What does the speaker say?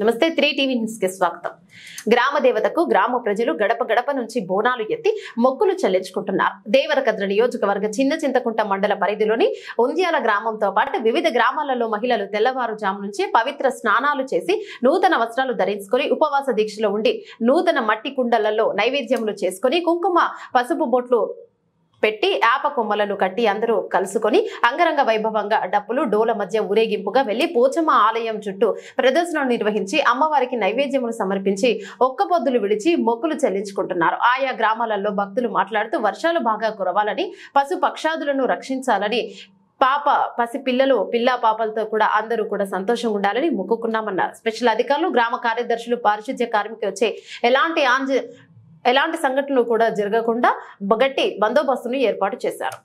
నమస్తే 3 TV news కి స్వాగతం. గ్రామ దేవతకు గ్రామ ప్రజలు గడప గడప నుంచి బోనాలు ఎత్తి మొక్కులు చెల్లించుకుంటున్నారు. దేవరకద్ర నియోజకవర్గ చిన్న చింతకుంట మండల పరిధిలోని ఉంద్యాల గ్రామంతో పాటు వివిధ గ్రామాలలో మహిళలు తెల్లవారుజాము నుంచి పవిత్ర స్నానాలు చేసి నూతన వస్త్రాలు ధరించుకొని ఉపవాస దీక్షలో ఉండి నూతన మట్టి కుండలలో నైవేద్యములు చేసుకుని కుంకుమ పసుపు బొట్లు పెట్టి ఆప కొమ్మలను కట్టి అందరూ కలుసుకొని అంగరంగ వైభవంగా డప్పులు డోల మధ్య ఊరేగింపుగా వెళ్లి పోచమ్మ ఆలయం చుట్టూ ప్రదర్శనలు నిర్వహించి అమ్మవారికి నైవేద్యములు సమర్పించి ఒక్క పొద్దులు విడిచి మొక్కులు చెల్లించుకుంటున్నారు. ఆయా గ్రామాలలో భక్తులు మాట్లాడుతూ వర్షాలు బాగా కురవాలని, పశు పక్షాదులను రక్షించాలని, పసి పిల్లలు పిల్లా పాపలతో కూడా అందరూ కూడా సంతోషంగా ఉండాలని మొక్కుకున్నామన్నారు. స్పెషల్ అధికారులు, గ్రామ కార్యదర్శులు, పారిశుద్ధ్య కార్మికులు వచ్చే ఎలాంటి సంఘటనలు కూడా జరగకుండా గట్టి బందోబస్తును ఏర్పాటు చేశారు.